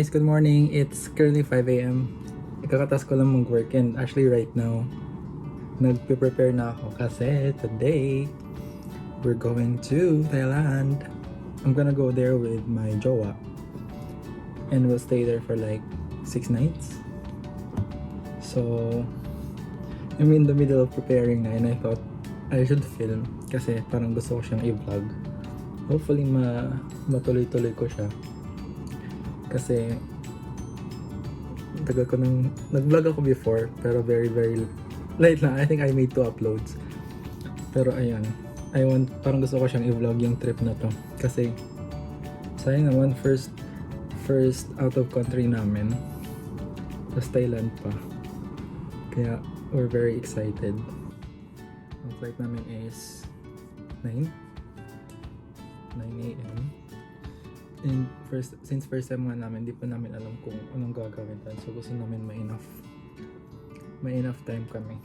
guys, good morning. It's currently 5 a.m. Ikakatas ko lang mag-work and actually right now, nagpe-prepare na ako kasi today, we're going to Thailand. I'm gonna go there with my jowa and we'll stay there for like 6 nights. So, I'm in the middle of preparing na and I thought I should film kasi parang gusto ko siyang i-vlog. Hopefully matuloy-tuloy ko siya. Kasi tagal ko nang nag-vlog ako before pero very late lang. I think I made 2 uploads. Pero ayun, parang gusto ko siyang i-vlog yung trip na to kasi sayang naman first out of country namin. Tapos Thailand pa. Kaya we're very excited. Ang flight namin is 9 a.m. And since first time nga namin, di pa namin alam kung anong gagawin tayo. So gusto namin may enough time kami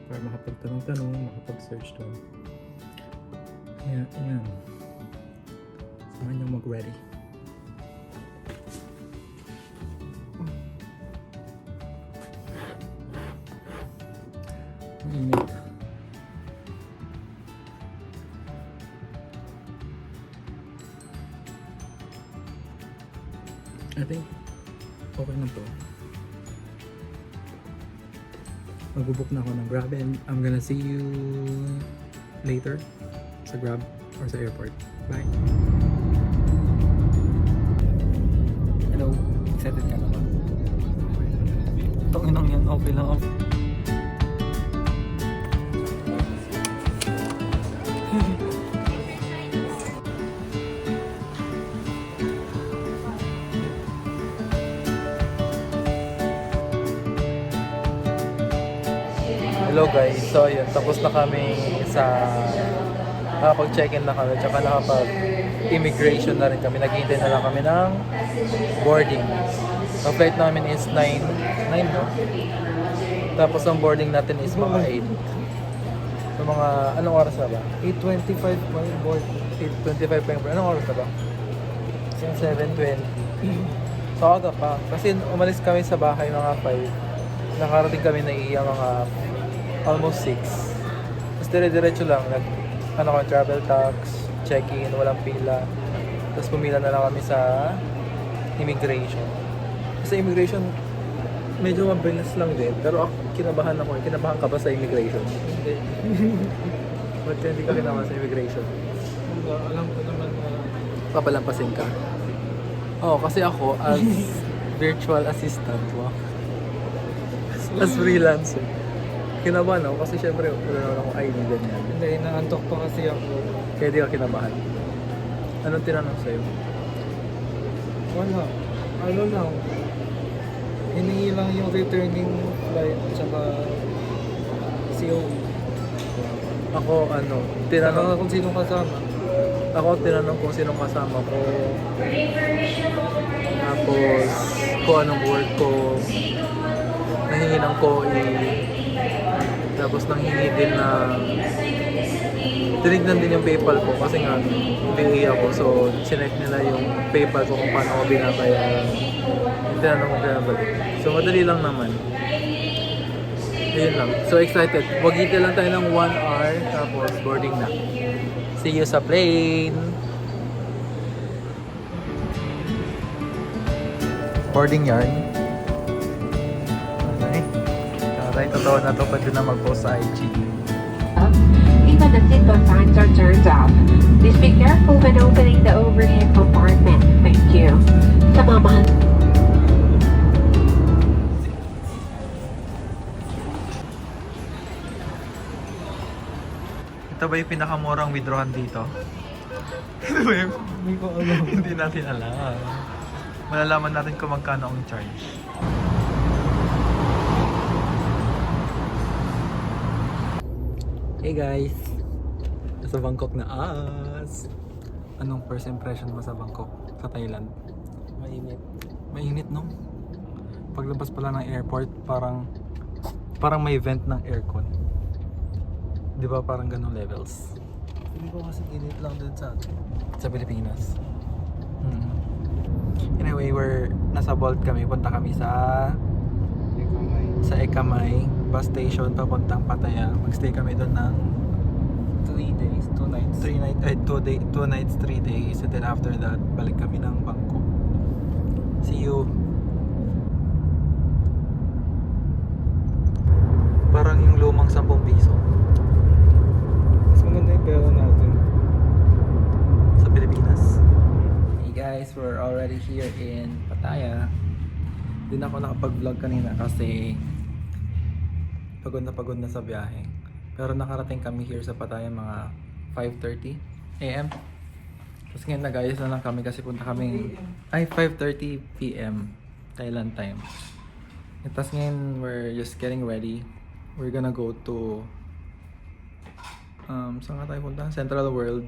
para makapagtanong-tanong, makapag-search doon. Kaya, ayan. Samahan niyo mag-ready. Init. I think okay na to. Magbubook na ako ng Grab and I'm gonna see you later sa Grab or sa airport. Bye! Hello! Excited ka na ba? Itong inang yan, okay lang ako. Hello guys, so yun, tapos na kami sa nakapag-check-in na kami, tsaka nakapag-immigration na rin kami. Naghihintay na lang kami ng boarding. Ang flight namin is 9 no? Tapos ang boarding natin is mga 8. So mga, anong oras na ba? 8:25 pa yung board. 8:25 pa yung board. Anong oras na ba? 7:20. So aga pa. Kasi umalis kami sa bahay mga 5. Nakarating kami na iya mga almost 6. Tapos dire-diretso lang. Travel tax, check-in, walang pila. Tapos pumila na lang kami sa immigration. Sa immigration, medyo mabilis lang din. Pero ako, kinabahan ako. Kinabahan ka ba sa immigration? Hindi. Ba't hindi ka kinabahan sa immigration? Alam ko naman na papalampasin ka? Oo, kasi ako as virtual assistant, wow. As freelancer. Kinabahan ako kasi syempre wala naman akong ID ganyan. hindi, naantok pa kasi ako. Kaya di ka kinabahan. Anong tinanong sa'yo? Wala. Ano lang. Hiningi lang yung returning flight tsaka COE. Ako Saka tinanong kung sino kasama. ako tinanong kung sinong kasama ko. Tapos kung anong work ko. Nahingi ng COE. Tapos nanghingi din na tinignan din yung PayPal ko kasi nga hindi ako, so sinek nila yung PayPal ko kung paano ko binabayaran. Tinanong ko kaya balik. So madali lang naman. Ayun lang. So excited. Wagita lang tayo ng 1 hour tapos boarding na. See you sa plane! Boarding yarn. Okay. Alright, totoo na to. Pwede na mag-post sa IG. Even the seatbelt signs are turned off. Please be careful when opening the overhead compartment. Thank you. Sa mama. Ito ba yung pinakamurang withdrawhan dito? Ito ba yung... Hindi ko alam. Hindi natin alam. Malalaman natin kung magkano ang charge. Hey guys! Nasa Bangkok na us! Anong first impression mo sa Bangkok? Sa Thailand? Mainit. Mainit, no? Paglabas pala ng airport, parang may vent ng aircon. Di ba parang ganong levels? Hindi ko kasi init lang din sa atin. Sa Pilipinas. Anyway, nasa Bolt kami. Punta kami sa Ekamay bus station papuntang Pattaya. Magstay kami doon ng 3 days, 2 nights. 2 nights, 3 days. And then after that, balik kami ng Bangkok. See you. Parang yung lumang 10 piso Mas maganda yung pera natin. sa Pilipinas. Hey guys, we're already here in Pattaya. Hindi na ako nakapag-vlog kanina kasi pagod na sa biyahe. Pero nakarating kami here sa Pattaya mga 5:30 AM. Tapos ngayon nag-ayos na lang kami kasi punta kami 5:30 PM Thailand time. And tapos ngayon we're just getting ready. We're gonna go to saan nga tayo punta? Central World.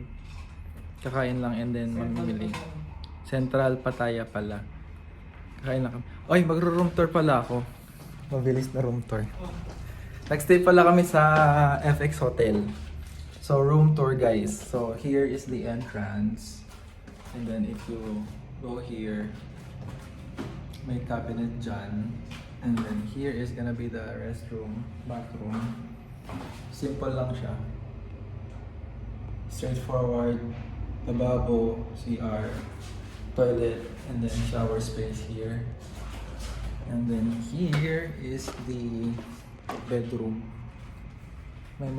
Kakain lang and then mamimili. Central Pattaya pala. Kakain lang kami. Oy, magro-room tour pala ako. Mabilis na room tour. Nagstay pala kami sa FX Hotel. So, room tour guys. So, here is the entrance. And then if you go here, may cabinet dyan. And then here is gonna be the restroom, bathroom. Simple lang siya. Straightforward. Lavabo, CR, toilet, and then shower space here. And then here is the bedroom. May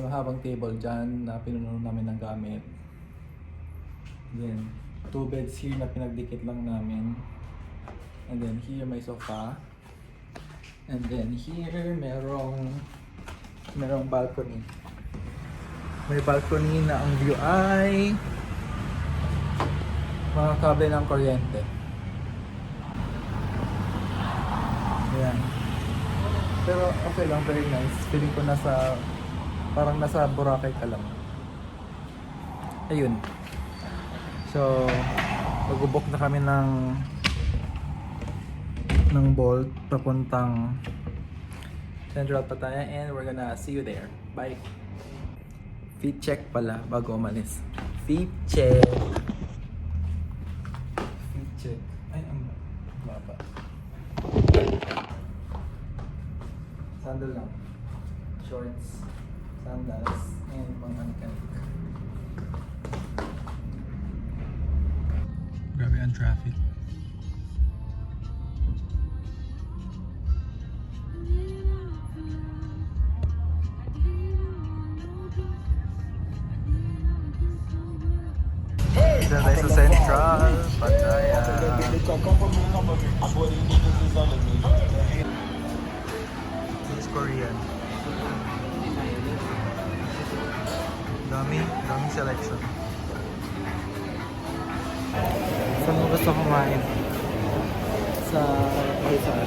mahabang table dyan na pinuno namin ng gamit. Then, 2 beds here na pinagdikit lang namin. And then here may sofa. And then here merong balcony. May balcony na ang view ay mga kable ng kuryente. Ayan. Pero okay lang, very nice. Feeling ko parang nasa Boracay ka lang. Ayun. So, mag-book na kami ng Bolt papuntang Central Pattaya and we're gonna see you there. Bye! Feet check pala bago umalis. Feet check! Feet check. Ay, ang baba. Sandal lang. Shorts, sandals, and mga mechanic. Grabe ang traffic. Dito tayo sa Central Pattaya. This is Korean. Daming selection. Saan mo gusto kumain? Sa Rizal.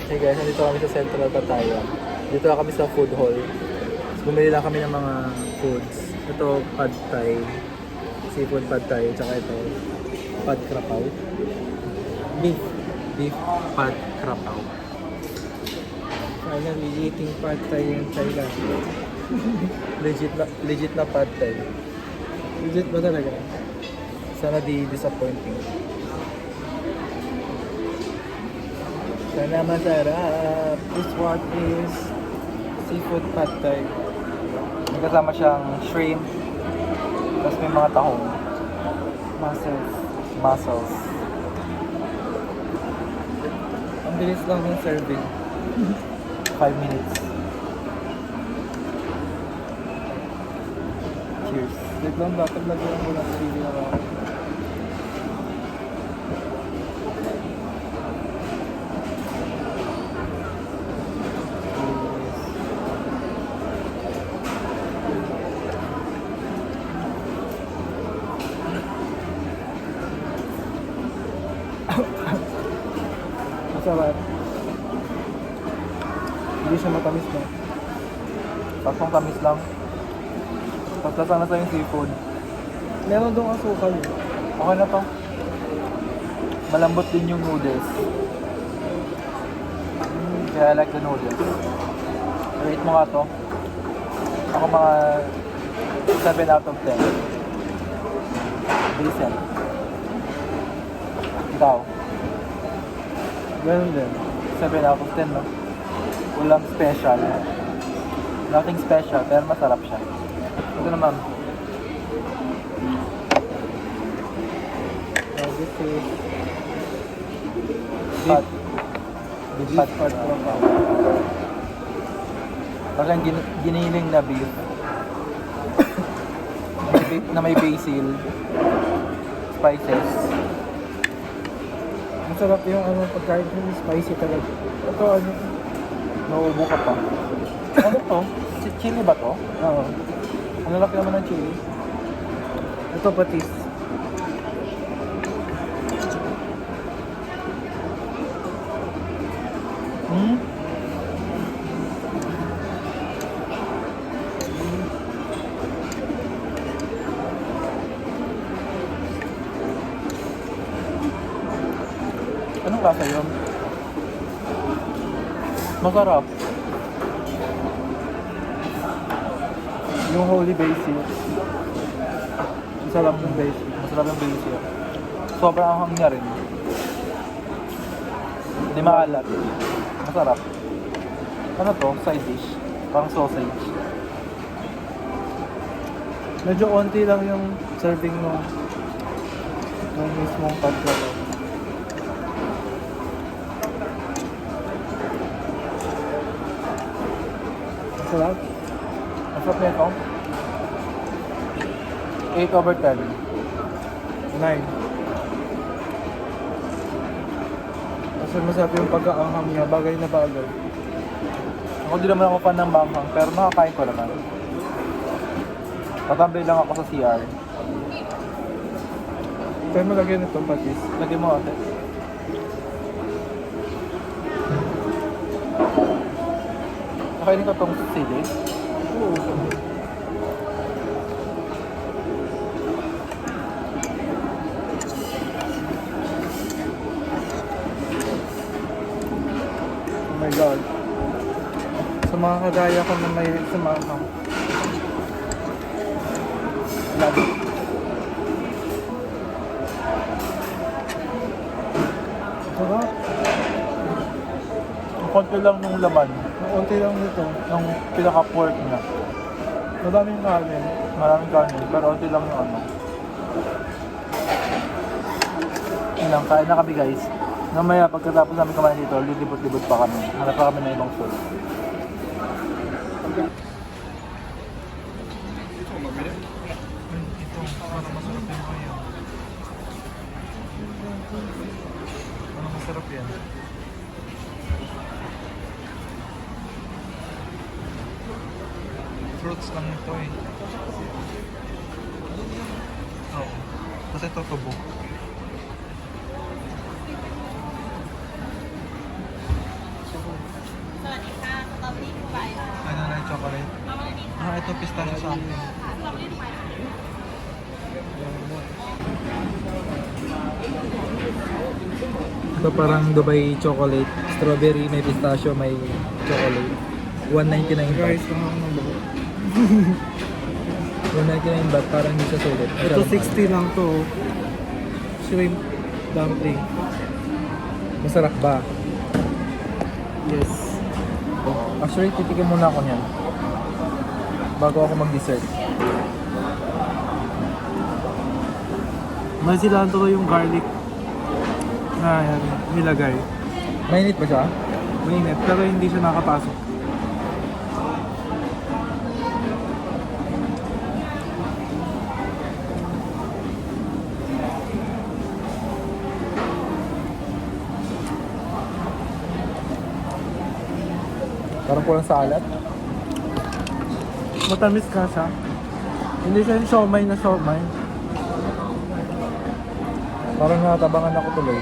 Hey guys, nandito kami sa Central Pattaya. Dito kami sa food hall. Bumili lang kami ng mga foods. Ito, pad thai. Seafood pad thai. Tsaka ito, pad krapaw. Beef pad krapaw. Finally, eating pad thai in Thailand. Legit na pad thai. Legit ba talaga? Sana di disappointing. Sana masarap. This one is seafood pad thai. May kasama siyang shrimp. Tapos may mga tahong. Mussels. Ang bilis lang ng serving. 5 minutes. Cheers. Wait lang, dapat lagyan mo ng chili na ako. Masarap. Hindi siya matamis na. Tapos tamis lang. Tapos lasang na sa yung seafood. Meron doon asukal. Okay na to. Malambot din yung noodles. Kaya I like the noodles. Rate mo nga to. Ako mga 7 out of 10. Decent. Ikaw, Ganun din. 7 out of 10, no? Walang special. Nothing special, pero masarap siya. Ito naman. This is Pat. beef Pat. pat tropa. Parang giniling na beef. Na may basil. Spices. Masarap yung ano, pagkain yung spicy talaga. Ito ano, Nauubo ka pa. Ano to? Chili ba to? oo. Ang laki naman ng chili. Ito patis. Hmm? Anong lasa yun? Masarap. Yung holy basil. Masarap yung basil. Masarap yung basil. Sobrang anghang niya rin. Hindi maalat. Masarap. Ano to? Side dish. Parang sausage. Medyo onti lang yung serving mo ng mismong pagkain. Masarap. Masarap na ito. 8 over 10. 9. Kasi masarap yung pagkaanghang niya, bagay na bagay. Ako di naman ako fan ng manghang, pero nakakain ko naman. Tatambay lang ako sa CR. Kaya malagyan ito patis. Lagyan mo ate. Nakainin ko itong sili. Oo. Oh my God. Sa mga kagaya ko na may sa manghang. Love it. Sarap. Ang konti lang nung laman, Ang unti lang nito. ng pinaka-pork niya. Madaming kanin. Maraming kanin, pero konti lang yung ano. Yun lang, kain na kami guys. Mamaya pagkatapos namin kumain dito, lilibot-libot pa kami. Hanap pa kami ng ibang food. Ito, parang masarap yung kaya. Parang masarap yan. Fruits lang ito eh. Oo. Kasi ito tubo. Ano na yung chocolate? Ah, ito pistachio sa akin. Ito parang Dubai chocolate. Strawberry, may pistachio, may chocolate. 199 Guys, baht. ang ng buhok. 199 baht, parang hindi siya sulit. Ito 60 lang to. Shrimp dumpling. Masarap ba? Yes. Actually, titikim muna ako niyan. Bago ako mag-dessert. May silanto ko yung garlic na yan, nilagay. Mainit ba siya? Mainit, pero hindi siya nakapasok. Parang kulang sa alat. Matamis ka siya. Hindi siya yung siomay na siomay. Parang natabangan ako tuloy.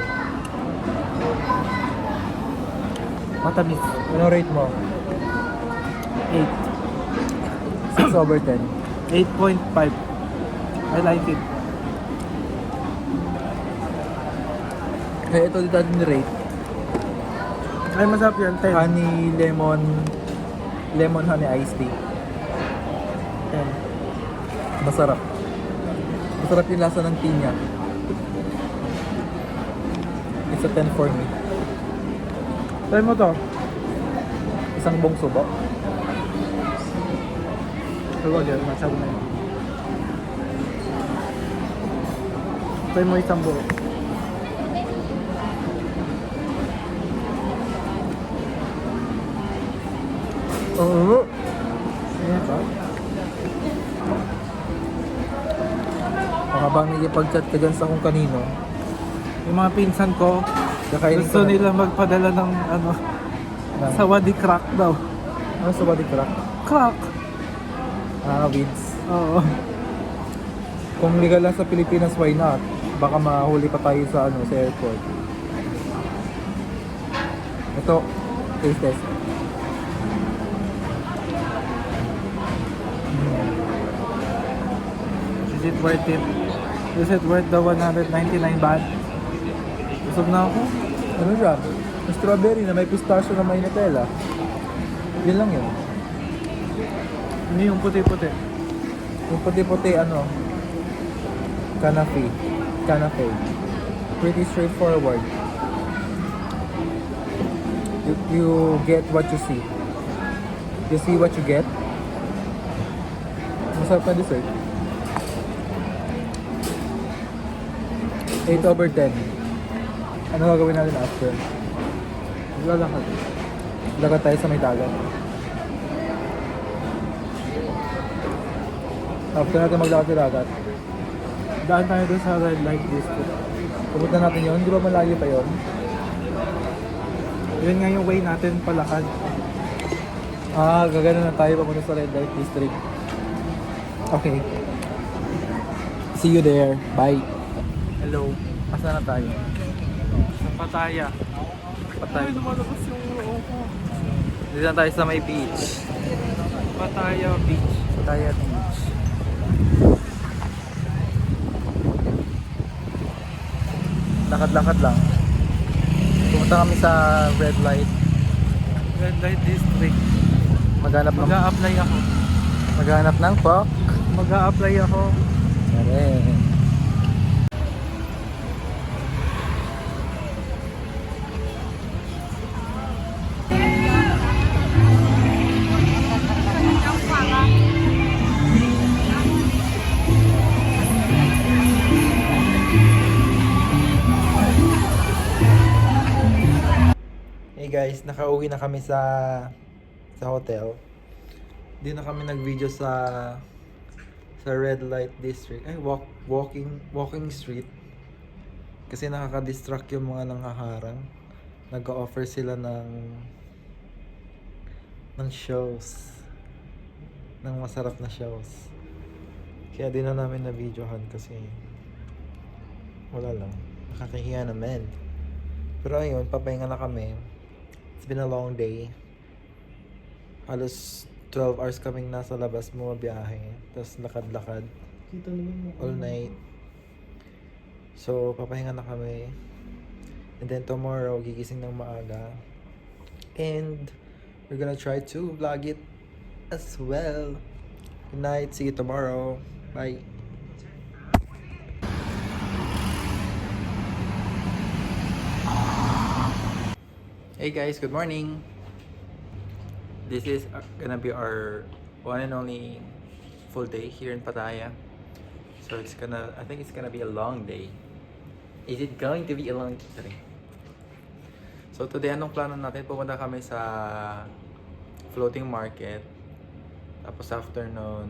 Matamis. Anong rate mo? 8. 6 over 10. 8.5. I like it. Eh, ito dito natin rate. Ay, masarap yan. 10. Honey, lemon honey iced tea. 10. Masarap. Masarap yung lasa ng tea niya. It's a 10 for me. Try mo to. Isang buong subok. Pero wag yan, masyado na yun. Try mo isang buo. Oo. Ayan pa. Habang nagipag-chat ka dyan sa kung kanino, Yung mga pinsan ko, kakainin gusto ko na- nila magpadala ng ano, ng- sa Wadi Crack daw. Ano sa body crack? Crack! Weeds. Oo. Kung legal lang sa Pilipinas, why not? Baka mahuli pa tayo sa sa airport. Ito, taste test. Is it worth it? Is it worth the 199 baht? Busog na ako. Ano siya? Yung strawberry na may pistachio na may Nutella. Yun lang yun. Hindi yung puti-puti. Yung puti-puti Canafe. Canafe. Pretty straightforward. You get what you see. You see what you get. Masarap na dessert. 8/10. Ano gagawin natin after? Lalakad. Lagat tayo sa may dagat. After natin maglakad sa dagat, Daan tayo doon sa red light district. pupunta natin yun. Di ba malayo pa yun? Yun nga yung way natin palakad. Gagana na tayo papunta sa Red Light District. Okay. See you there. Bye. Hello. Asa na tayo? Sa Pattaya. Patay. lumalabas yung ulo ko. Dito na tayo sa may beach. Pattaya Beach. Pattaya Beach. Lakad-lakad lang. Pumunta kami sa Red Light. Red light district. Maghanap ng Mag-a-apply ako. POC. Mag-a-apply ako. Sare. Hey guys, nakauwi na kami sa hotel. Di na kami nag-video sa Red Light District. Ay, walking street. Kasi nakaka-distract yung mga nanghaharang. Nag-offer sila ng shows. Ng masarap na shows. Kaya di na namin na-videohan kasi wala lang. Nakakahiya naman. Pero ayun, papahinga na kami. It's been a long day. Halos 12 hours kaming nasa labas bumabiyahe. Tapos lakad-lakad Kita naman mo. all night. So, papahinga na kami. And then tomorrow, gigising ng maaga. And we're gonna try to vlog it as well. Good night. See you tomorrow. Bye. Hey guys, good morning. This is gonna be our one and only full day here in Pattaya. So I think it's gonna be a long day. Is it going to be a long day? So today, anong plano natin? Pupunta kami sa floating market. Tapos afternoon,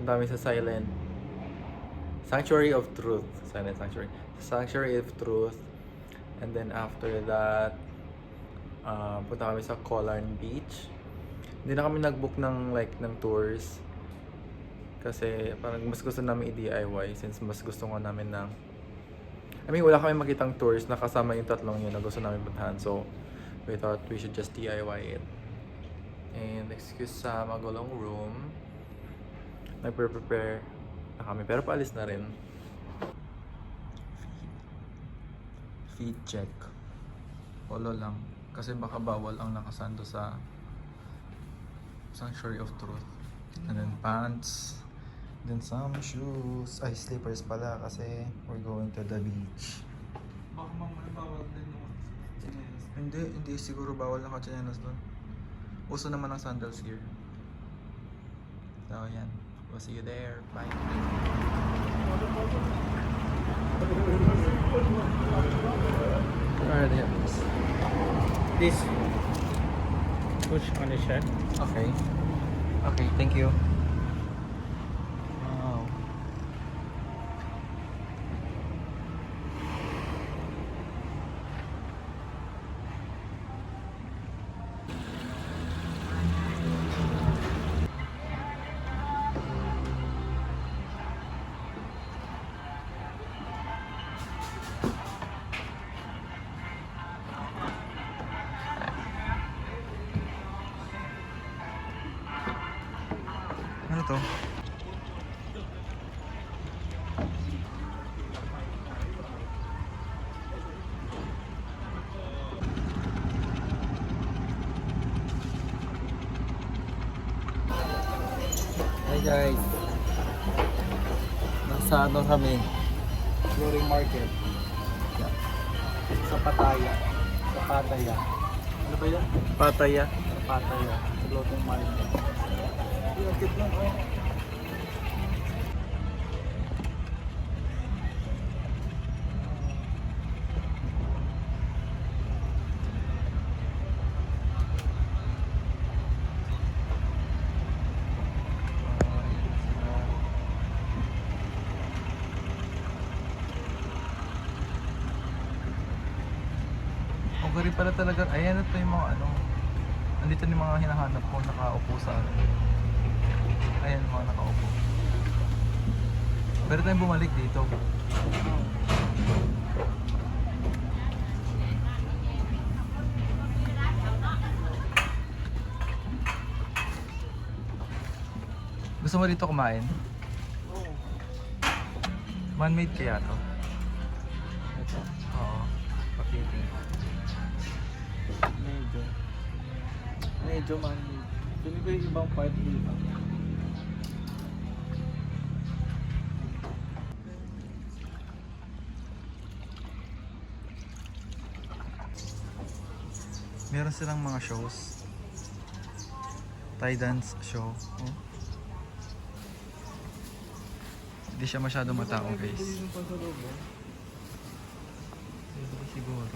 punta kami sa Sanctuary of Truth. Silent Sanctuary. Sanctuary of Truth. And then after that, punta kami sa Colarn Beach. Hindi na kami nag-book ng tours kasi parang mas gusto namin i-DIY since mas gusto ko namin wala kami makitang tours na kasama yung tatlong yun na gusto namin puntahan, so we thought we should just DIY it. And excuse sa magulong room, nagpe-prepare na kami pero paalis na rin. Feet check, polo lang kasi baka bawal ang nakasando sa Sanctuary of Truth. And then pants, then some shoes, slippers pala kasi we're going to the beach. Baka mamaya bawal din yung chinelas. Hindi siguro bawal naka-chinelas doon. Uso naman ang sandals here. So, yan. We'll see you there. Bye. Alright, yeah. This push on the shirt. Okay. Okay, thank you. Wow. Ano to? Hi guys. Nasa ano kami? Flooring market. Yeah. Sa Pattaya. Sa Pattaya. Ano ba yun? Pataya. Sa Pattaya. Sa floating market. Yung cute lang oh. Okay rin pala talaga. Ayan ito yung mga ano. Andito yung mga hinahanap ko nakaupo sa ano. Ayan mga nakaupo. Pero tayong bumalik dito. Gusto mo dito kumain? Man-made kaya to? Ito. Oo. Pakiting. Medyo. Medyo man. Pili ko yung ibang part dito. Meron silang mga shows. Thai dance show. Oh. Hindi siya masyado matao guys. Yung pa sa loob oh. Hindi siguro.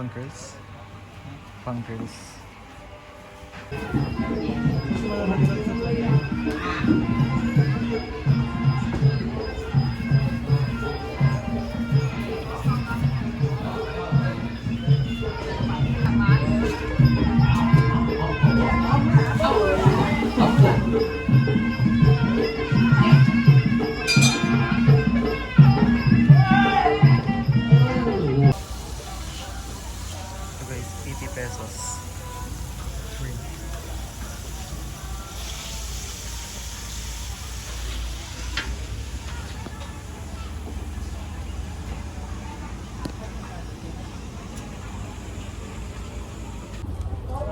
Punkers? Punkers. So guys, 80 pesos. Shrimp.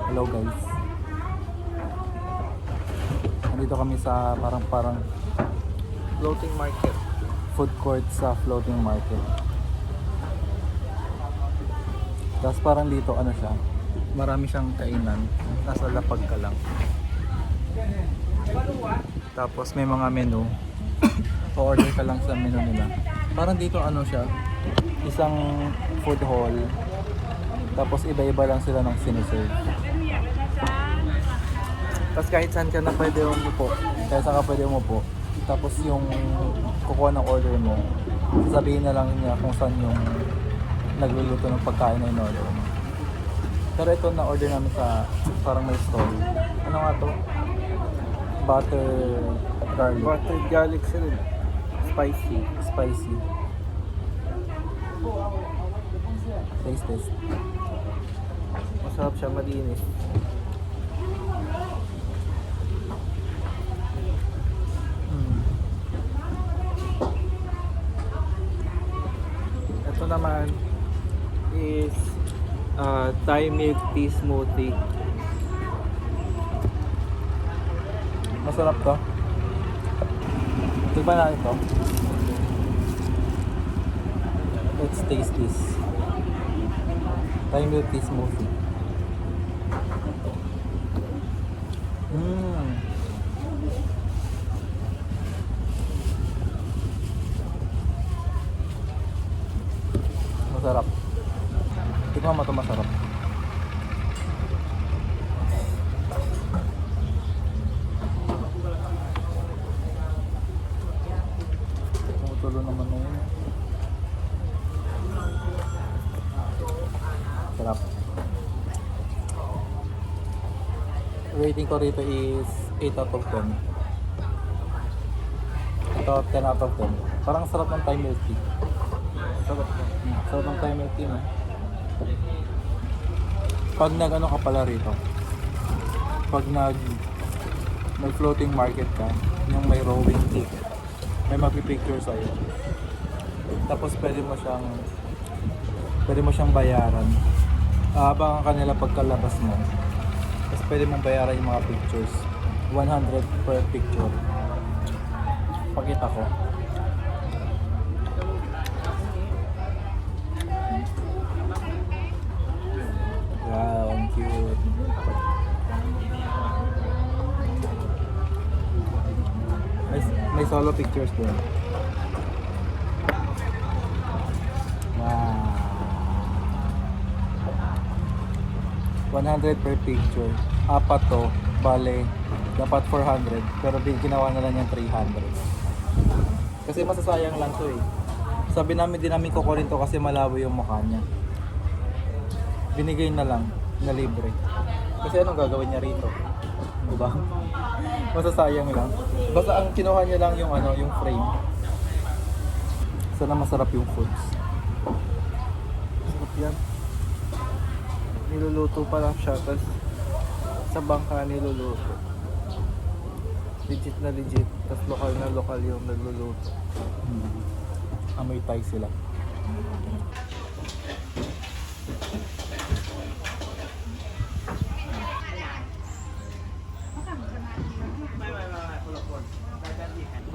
Hello guys. Nandito kami sa parang floating market. Food court sa floating market. Tapos parang dito ano siya, marami siyang kainan. Nasa lapag ka lang. Tapos may mga menu. Pa-order ka lang sa menu nila. Parang dito ano siya, isang food hall. Tapos iba-iba lang sila ng siniserve. Tapos kahit saan ka na pwede umupo. Kahit saan ka pwede umupo. Tapos yung kukuha ng order mo, sabihin na lang niya kung saan yung nagluluto ng pagkain na in-order mo. Pero ito na order namin sa parang may stall. Ano nga to? Butter garlic. Butter garlic siya rin. Spicy. Spicy. Taste test. Masarap siya, malinis. Thai milk tea smoothie. Masarap to. Tignan natin to. Let's taste this. Thai milk tea smoothie. Masarap. Tignan mo ito, masarap. Tumutulo naman na yun. Sarap. Rating ko rito is 8 out of 10. Ito 10 out of 10. Parang sarap ng Thai milk tea. Sarap ng Thai milk tea, no? Pag nag-ano ka pala rito, pag may floating market ka, yung may rowing ticket, may magpipicture sa'yo. Tapos pwede mo siyang bayaran. Abangan ka nila pagkalabas mo. Tapos pwede mong bayaran yung mga pictures. 100 per picture. Pakita ko. Wow, ang cute. May solo pictures doon. Wow. 100 per picture. Apat to, bale, dapat 400. Pero ginawa na lang yung 300. Kasi masasayang lang to eh. Sabi namin din namin kukunin to kasi malawi yung mukha niya. Binigay na lang na libre. Kasi anong gagawin niya rito? Diba? Masasayang lang. Basta ang kinuha niya lang yung yung frame. Sana masarap yung foods. Sarap yan. Niluluto pa lang siya, tapos sa bangka niluluto. Legit na legit, tapos lokal na lokal yung nagluluto. Amoy Thai sila.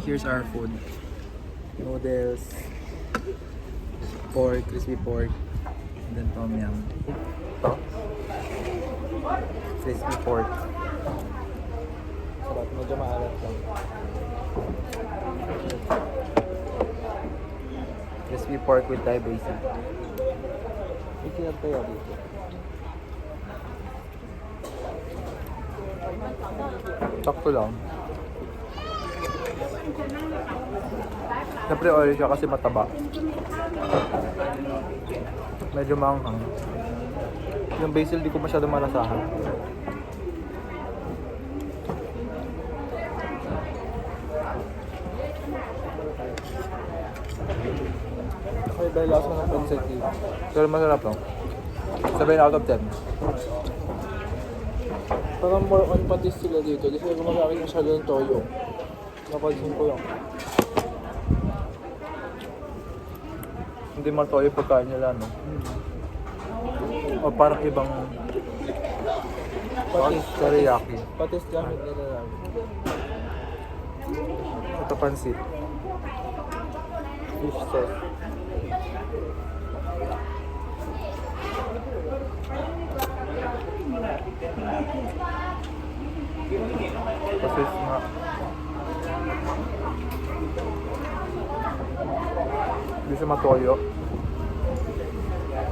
Here's our food. Noodles, pork, crispy pork, and then tom yum. Ito. Crispy pork. Sarap, medyo maalat lang. Crispy pork with Thai basil. Ikinag tayo dito. Sakto lang. Siyempre oily siya kasi mataba. Medyo maanghang. Yung basil di ko masyado malasahan. Okay, dahil lasa ng pancit dito. Pero masarap lang. 7 out of 10. Parang more on patis sila dito. Kasi gumagamit masyado ng toyo. Napansin ko lang. Hindi man toyo pagkain nila, no? O parang ibang patis, teriyaki. Patis gamit nila lang. Ito pansit. Fish sauce. Patis nga. Hindi siya matoyo.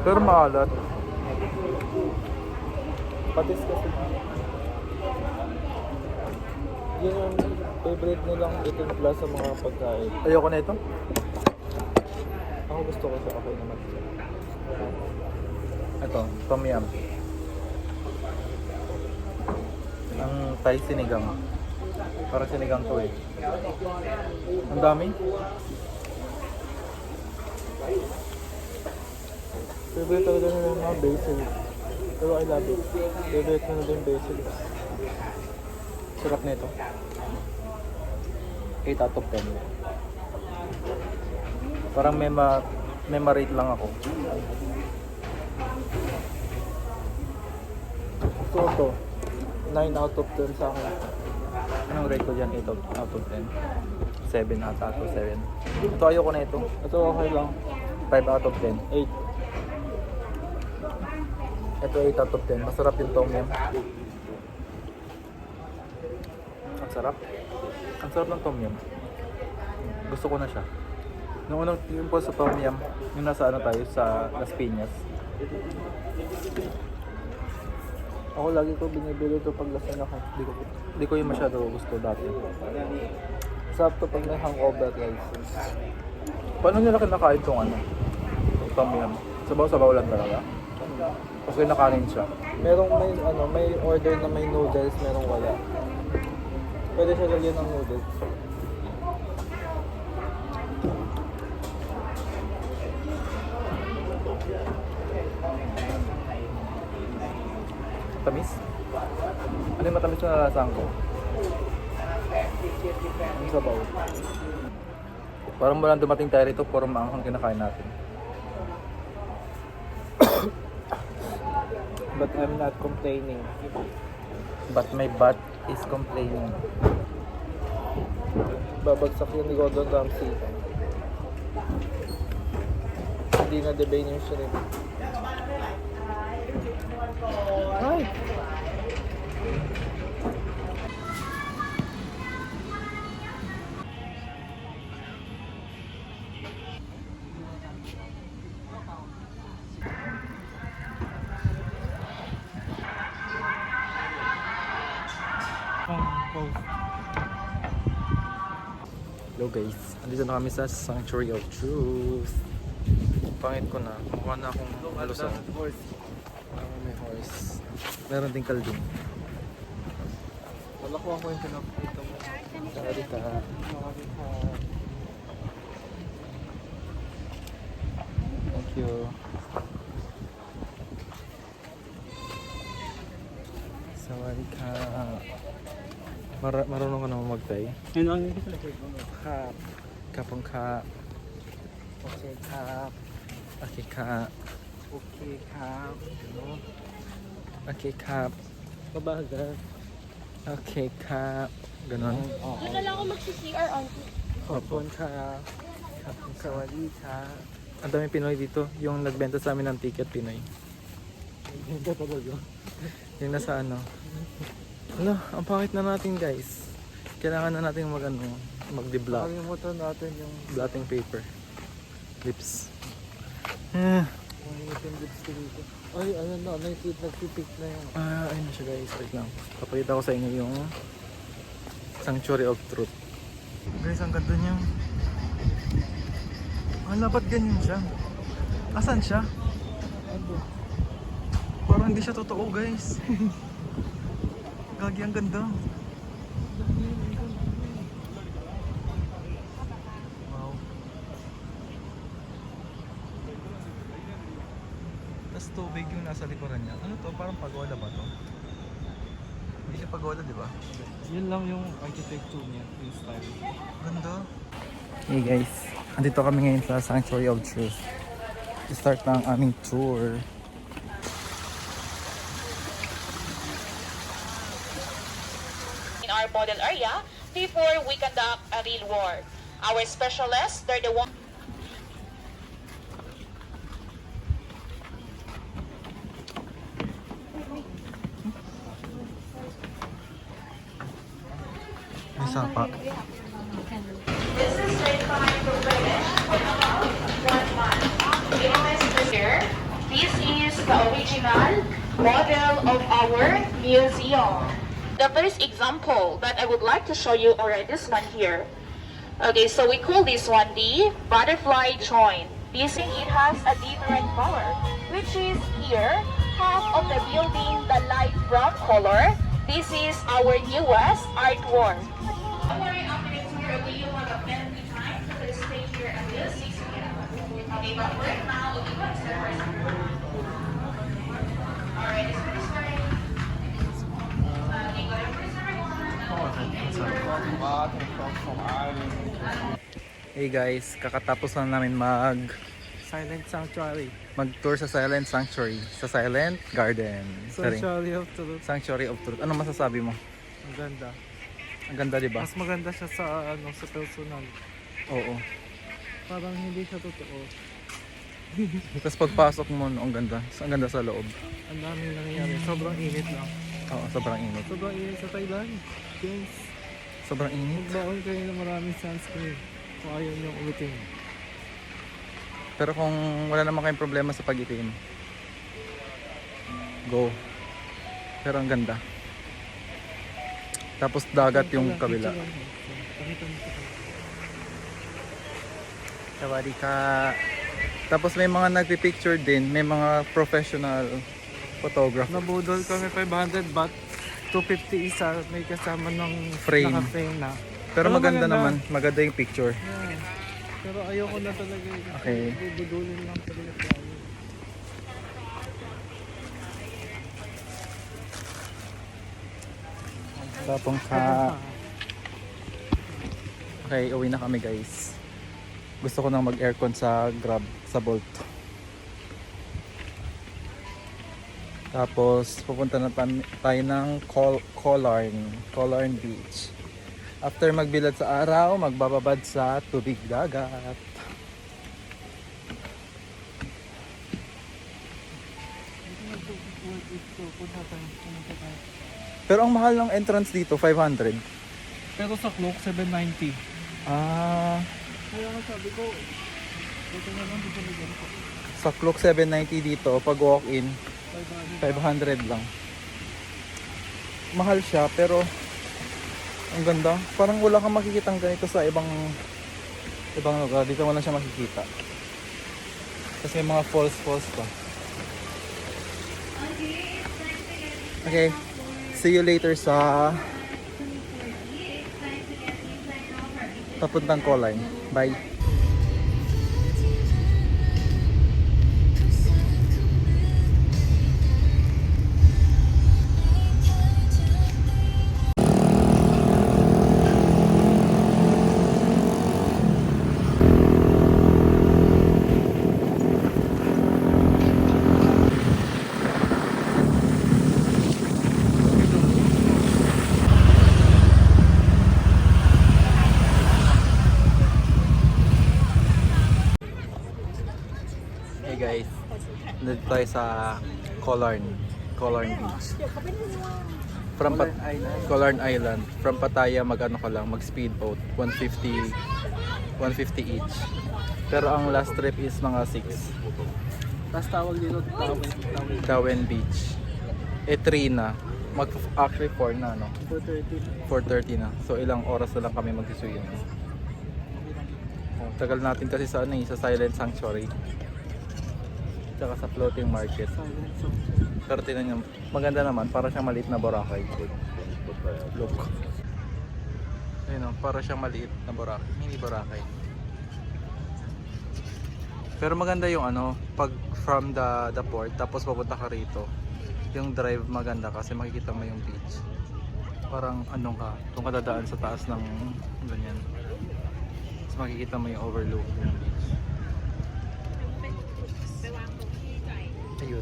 Pero maalat. Patis kasi. Yun yung favorite nilang itimpla sa mga pagkain. Ayoko na ito. Ako gusto ko sa okay naman. Ito, tom yum. Ang Thai sinigang. Parang sinigang to eh. Ang dami. Favorite talaga nila yung mga basil. Pero I love it. Favorite ko na din basil. Sarap nito. 8 out of 10. Parang may ma-rate lang ako. ko to. 9 out of 10 sa akin. Anong rate ko dyan? 8 out of 10? 7 ata to 7. Ito ayoko na ito. Ito okay lang. 5 out of 10. 8. Ito 8 out of 10. Masarap yung tom yum. Ang sarap. Ang sarap ng tom yum. Gusto ko na siya. Nung unang tingin po sa tom yum, yung nasa ano tayo, sa Las Piñas. Ako lagi ko binibili ito pag lasing ako. Hindi ko yung masyado gusto dati. Sarap to pag may hangover guys. Paano nila kinakain tong ano? Yung tom yum? Sabaw-sabaw lang talaga? Tapos kinakain siya. May order na may noodles, merong wala. Pwede siya lagyan ng noodles. Tamis? Ano yung matamis na nalasahan ko? Ang sabaw. Parang walang dumating tayo rito, puro maanghang kinakain natin. But I'm not complaining. But my butt is complaining. Babagsak yun ni Gordon Ramsay. Hindi na debate yung shrimp. Ay! Hello guys, andito na kami sa Sanctuary of Truth. Pangit ko na, mukha na akong alusong. May horse. Meron ding kalding. Wala ko ako yung pinapakita mo. Sorry ka. Thank you. Sorry ka. Marunong ka naman magtay. Kap. Kapong ka. Okay, kap. Okay ka. Okay, kap. Ano? Okay kap. Mabagal. Okay kap. Ganon. Oo. Doon na lang ako magsi-CR on. Kapon ka. Kapon ka. Wali ka. Ang dami Pinoy dito. Yung nagbenta sa amin ng ticket Pinoy. Ganda talaga. Yung nasa ano. Hala, ang pangit na natin guys. Kailangan na natin mag-deblot. Nakalimutan natin yung Blotting paper. Lips. item lips ko dito. Ay, ayun na. Nagpipik na yan. Ayun na siya guys. Wait lang. Papakita ko sa inyo yung Sanctuary of Truth. Guys, ang ganda niya. Hala, ba't ganyan siya? Asan siya? Ano? Parang hindi siya totoo guys. Gagi, ang ganda. Wow. Tapos tubig yung nasa likuran niya. Ano to? Parang pagoda ba to? Hindi siya pagoda, di ba? Yun lang yung architecture niya. Yung style. Ganda. Hey guys, andito kami ngayon sa Sanctuary of Truth. I-start na ang aming tour. In our model area before we conduct a real war. Our specialists, they're the one. May sapa. This is certified to finish for about 1 month. Here, this is the original model of our museum. The first example that I would like to show you, alright, this one here. Okay, so we call this one the butterfly joint. This thing, it has a different color, which is here, half of the building, the light brown color. This is our newest artwork. Don't worry, after the tour, you have a plenty time to stay here until 6 p.m. Okay, but right now, we'll go to the first room. Alright, this one is very... Okay, go to the first room. Hey guys, kakatapos lang namin mag Silent Sanctuary. Mag-tour sa Silent Sanctuary, sa Silent Garden. Sorry. Sanctuary of Truth. Sanctuary of Truth. Ano masasabi mo? Ang ganda. Ang ganda, di ba? Mas maganda siya sa sa personal. Oo. Parang hindi siya totoo. Tapos pagpasok mo, no, ang ganda. Ang ganda sa loob. Ang daming nangyayari. Sobrang init lang. Oo, sobrang init. Sobrang init sa Thailand. Guys, Sobrang init. magbaon kayo ng maraming sunscreen. Kung ayaw niyong umitim. Pero kung wala naman kayong problema sa pag-itim, go. Pero ang ganda. Tapos dagat yung kabila. Pakita mo sa kanila. Sawadi ka. Tapos may mga nagpipicture din, may mga professional photographer. Nabudol kami 500 baht. 250 isa. May kasama ng Frame. naka-frame na. Pero maganda naman, maganda yung picture. Yeah. Pero ayoko na talaga. Okay. Bubudulin lang talaga tayo. Tapong ka. Okay, uwi na kami guys. Gusto ko nang mag-aircon sa Grab, sa Bolt. Tapos pupunta na tayo ng Colarn Beach. After magbilad sa araw, magbababad sa tubig dagat. Pero ang mahal ng entrance dito, 500. Pero sa cloak, 790. Ah, Kaya nga sabi ko, ito na lang dito na ganito. sa clock 790 dito, pag walk-in, 500 lang. Mahal siya, pero ang ganda. Parang wala kang makikitang ganito sa ibang lugar. Dito wala siya makikita. Kasi may mga falls pa. Okay. See you later sa papuntang Colarn. Bye. Hey guys, nandito tayo sa Colarn Beach. From Colarn Island. From Pattaya mag-ano ka lang, mag-speedboat, 150 each. Pero ang last trip is mga 6. Tapos tawag dito, Tawen Beach. 3 na. Actually 4 na, no? 4:30 na. So ilang oras na lang kami mag-swim. Tagal natin kasi sa sa Silent Sanctuary. Tsaka sa floating market. Pero tingnan nyo, maganda naman, para siyang maliit na Boracay. Look. Ayun o, para siyang maliit na Boracay, mini Boracay. Pero maganda yung pag from the port, tapos papunta ka rito. Yung drive maganda kasi makikita mo yung beach. Parang kung kadadaan sa taas ng ganyan. Tapos makikita mo yung overlook ng beach. Ayun.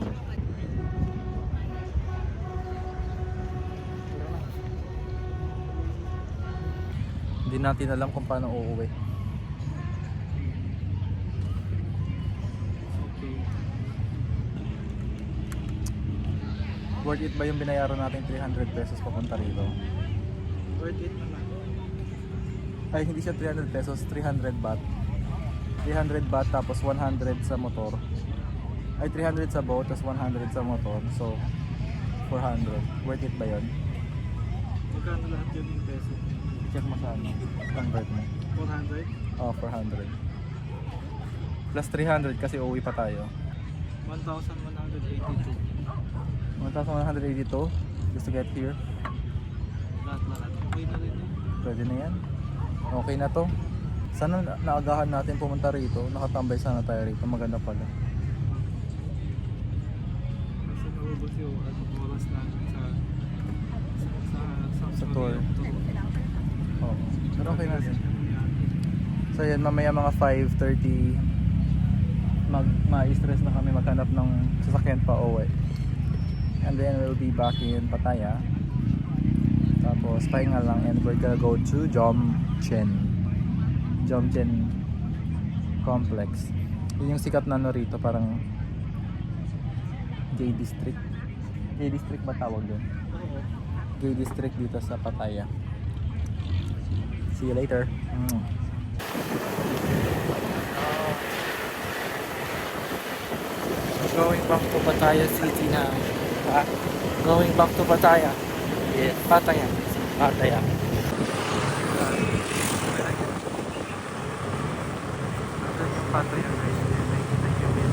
Hindi natin alam kung paano uuwi. Worth it ba yung binayaran natin 300 pesos papunta rito? Worth it naman. Ay, hindi siya 300 pesos, 300 baht. 300 baht tapos 100 sa motor. Ay, 300 sa boat tapos 100 sa motor. So, 400. Worth it ba yun? Magkano lahat yun yung peso? Check mo sa convert mo. 400? Oh, 400. Plus 300 kasi uuwi pa tayo. 1,182. 1,182 just to get here. Lahat. Okay na rin yun. Pwede na yan. Okay na to. Sana naagahan natin pumunta rito. Nakatambay sana tayo rito. Maganda pala. Kasi naubos yung oras natin Sa tour. Oh. Pero okay na din. So yan, mamaya mga 5:30 ma-stress na kami maghanap ng sasakyan pa uwi. And then we'll be back in Pattaya. Tapos pahinga lang and we're gonna go to Jomchen Complex. Yun yung sikat na ano rito, parang gay district. Gay district ba tawag yun? Gay district dito sa Pattaya. See you later. Going back to Pattaya City na. Going back to Pattaya. Yes. Pattaya. Pattaya. Pattaya guys. Nakikita nyo yun.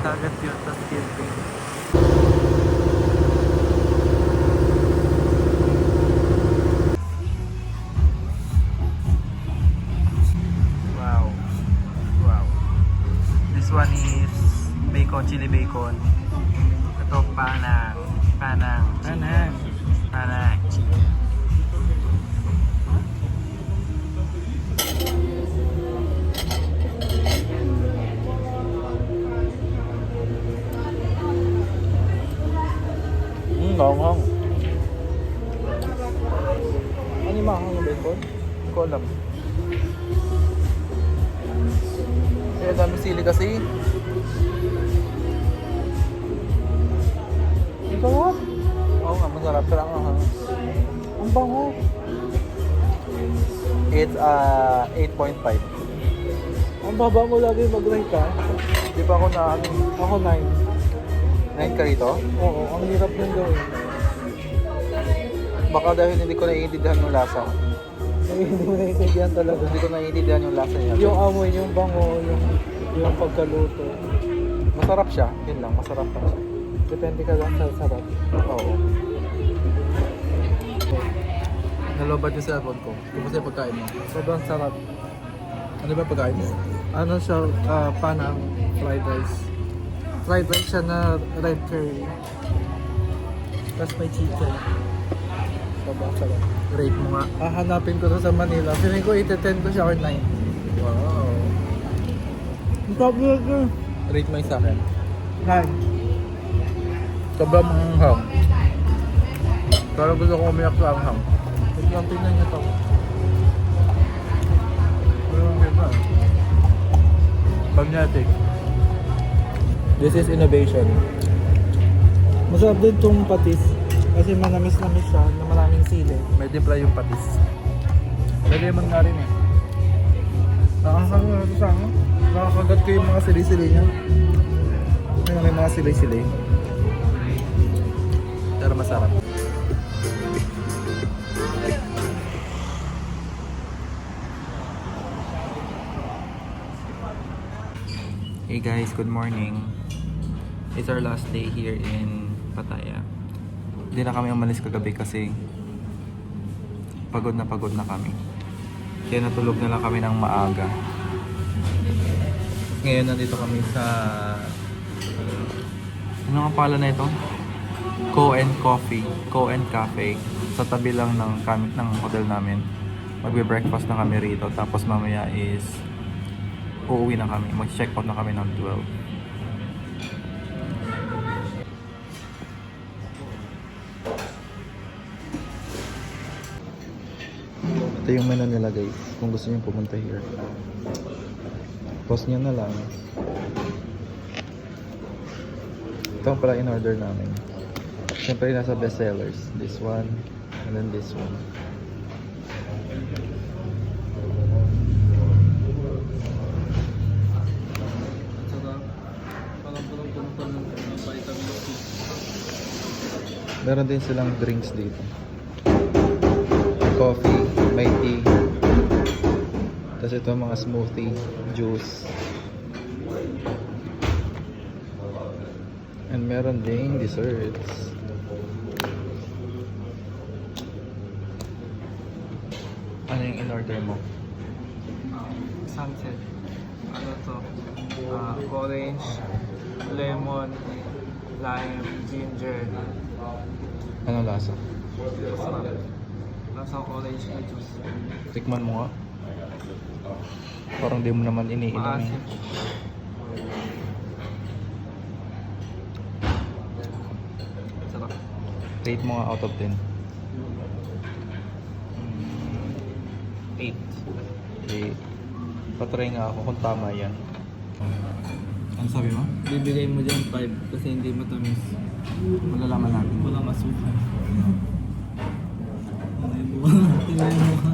Dagat yun, tas camping. Wow. Wow. This one is bacon, chili bacon. Ito panang. Panang. Anang. Panang. Chicken. Ngonghong. Ano yung mahang yung bacon? Hindi ko alam. Kaya dami sili kasi. Ito nga. Oo nga, masarap. Pero ang ahang. Ang bango. It's 8.5. Ang baba mo lagi mag-rate ha. Di pa ako na ano. Ako 9. 9 ka rito? Oo, ang hirap nyung gawin. Baka dahil hindi ko naiintindihan yung lasa. Hindi mo naiintindihan talaga. Hindi ko naiintindihan yung lasa niya. Yung amoy, yung bango, yung pagkaluto. Masarap siya. Yun lang, masarap pa siya. Depende ka lang sa sarap. Oo. Nalobat yung cellphone ko. Kumusta yung pagkain mo? Sobrang sarap. Ano ba pagkain mo? Ano siya, panang fried rice. Fried rice siya na red curry. Tapos may chicken. Sobrang sarap. Rate mo nga. Hahanapin ko to sa Manila. Feeling ko 8-10 ko siya or 9. Wow. Ang sabi ko. Rate mo yung sa akin. 9. Sobrang manghang. Pero gusto ko umiyak sa anghang. Wait lang, tingnan niyo to. Magnetic. This is innovation. Masarap din itong patis. Kasi manamis-namis siya na maraming sili. May dimpla yung patis. May lemon nga rin eh. Nakakagat ko yung mga sili-sili niya. May mga sili-sili. Pero masarap. Hey guys, good morning. It's our last day here in Pattaya. Hindi na kami umalis kagabi kasi pagod na kami. Kaya natulog na lang kami ng maaga. Ngayon nandito kami sa ano ang pala na ito? Co and Cafe sa tabi lang ng hotel namin. Magbe-breakfast na kami rito tapos mamaya is uuwi na kami. Mag-check out na kami ng 12. Ito yung menu nila guys. Kung gusto niyo pumunta here. Post niyo na lang. Ito pala in order namin. Siyempre nasa bestsellers. This one and then this one. Meron din silang drinks dito. Coffee, may tea. Tapos ito mga smoothie, juice. And meron ding desserts. Ano yung in-order mo? Sunset. Ano to? Orange, lemon, lime, ginger. Anong lasa? Sarap. Lasang orange na juice. Tikman mo nga. Parang di mo naman iniinom eh. Maasim. Rate mo nga out of 10. 8. Okay. Patry nga ako kung tama yan. Ano sabi mo? Bibigay mo dyan 5 kasi hindi matamis. Malalaman natin. Wala masukan. Tingnan mo ha.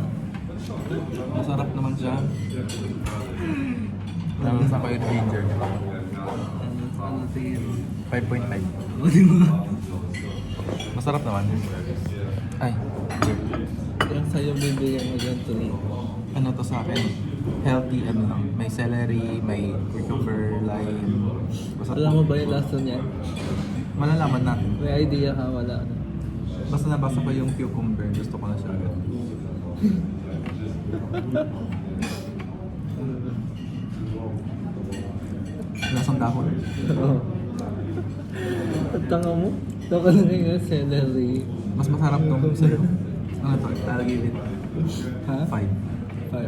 Masarap naman siya. Tapos ako yung ginger. Ano tingin mo? 5.5. O, di ba? Masarap naman. Ay, Yung sa'yo bibigay mo dyan 3. ano to sa akin? Healthy ano lang. May celery, may cucumber, lime. Basta Alam mo ba yung lasa niya? malalaman natin. May idea ka? Wala. Basta nabasa ko yung cucumber, gusto ko na siya agad. Lasang dahon. Oo. At tanga mo? Nakalagay nga celery. Mas masarap tong sa'yo. Ano to? I'll give it Ha? 5. 5.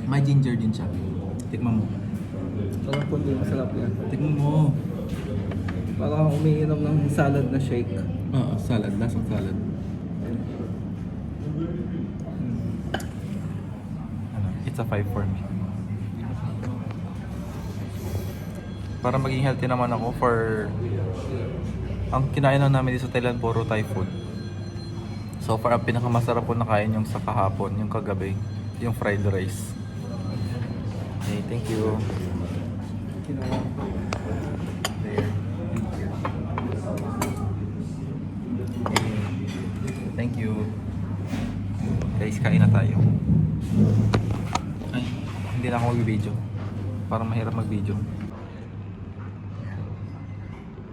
May ginger din siya. Tikman mo. Parang kundi masarap yan. Tikman mo. Parang umiinom ng salad na shake. Oo, salad. Lasang salad. Ano? It's a 5 for me. Para maging healthy naman ako for... Ang kinain lang namin dito sa Thailand, puro Thai food. So far, ang pinakamasarap po na kain yung sa kahapon, yung kagabi, yung fried rice. Okay, thank you. Kinawa ko. There. Okay. Thank you. Guys, kain na tayo. Ay, hindi na ako mag-video. Parang mahirap mag-video.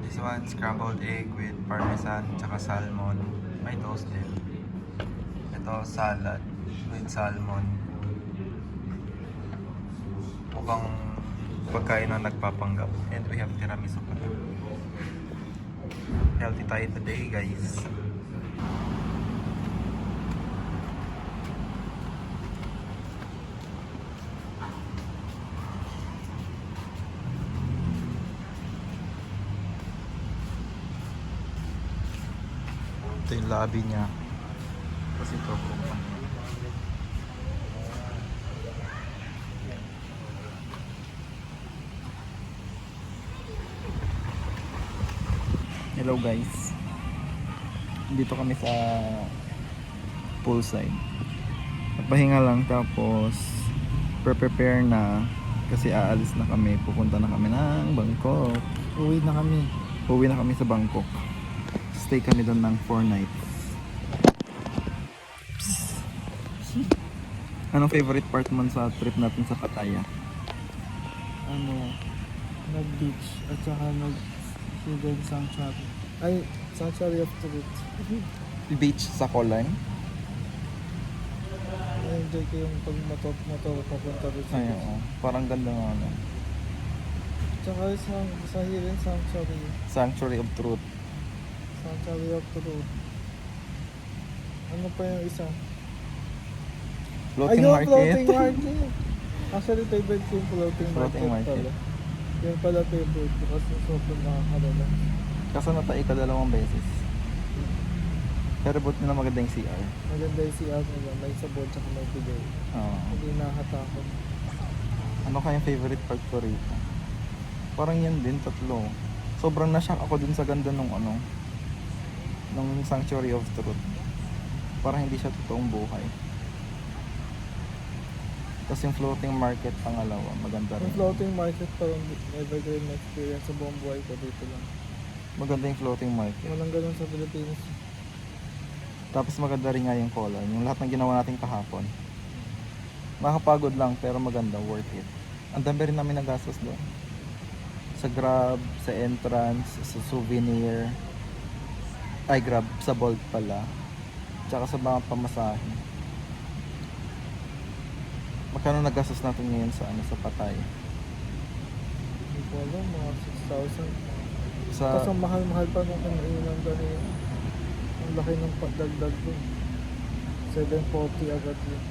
This one, scrambled egg with parmesan tsaka salmon. May toast din. Ito, salad with salmon. Mukhang pagkain na nagpapanggap. And we have tiramisu pa na. Healthy tayo today, guys. Ito yung lobby niya. Tapos ito kumpanya. Hello guys. Dito kami sa poolside. Nagpahinga lang tapos prepare na kasi aalis na kami. Pupunta na kami ng Bangkok. Uwi na kami. Uwi na kami sa Bangkok. Stay kami doon ng 4 nights. Anong favorite part man sa trip natin sa Pattaya? Ano, nag-beach at saka nag-hidden sanctuary. Ay, sanctuary of truth. Beach sa Kolan? Na-enjoy ko yung pag-motor papunta doon sa Ay, beach. oo. Parang ganda nga ano. Tsaka sa hidden sanctuary. Sanctuary of Truth. Sanctuary of truth. Ano pa yung isa? Floating Ayun, market. floating market. Actually, favorite ko yung floating Floating market market. pala. Yung pala favorite ko kasi sobrang nakakalala. Kaso natai ka 2 beses. Pero buti na maganda yung CR. Maganda yung CR nila, may sabon tsaka may bigay. Oo. Hindi nakatakot. Ano kayang favorite part ko rito? Parang yan din, 3. Sobrang na-shock ako dun sa ganda nung ano, nung Sanctuary of Truth. Parang hindi siya totoong buhay. Tapos yung floating market, pangalawa, maganda rin. Yung floating market parang evergreen experience sa buong buhay ko dito lang. Maganda yung floating market. Walang ganun sa Pilipinas. Tapos maganda rin nga yung color. Yung lahat ng ginawa natin kahapon. Makakapagod lang pero maganda, worth it. Ang dami rin namin nagastos doon. Sa Grab, sa entrance, sa souvenir. Ay, Grab, sa Bolt pala. Tsaka sa mga pamasahe. Magkano nagastos natin ngayon sa ano sa Pattaya? Hindi ko alam, mga 6,000. Sa Tapos ang mahal-mahal pa nung kanilang dahil ang laki ng pagdagdag doon. 740 agad yun.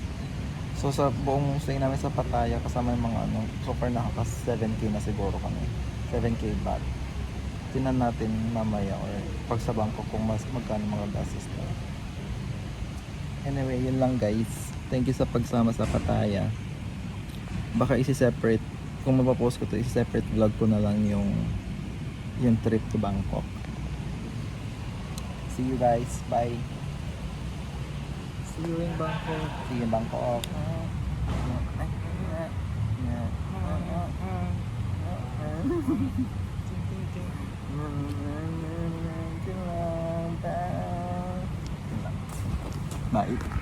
So sa buong stay namin sa Pattaya kasama yung mga ano, so far nakaka 7k na siguro kami. 7k baht. Tinan natin mamaya or pag sa bangko kung magkano mga gastos na. Anyway, yun lang guys. Thank you sa pagsama sa Pattaya. Baka isi-separate, kung mapapost ko to, isi-separate vlog ko na lang yung trip to Bangkok. See you guys. Bye. See you in Bangkok. See you in Bangkok. Bye.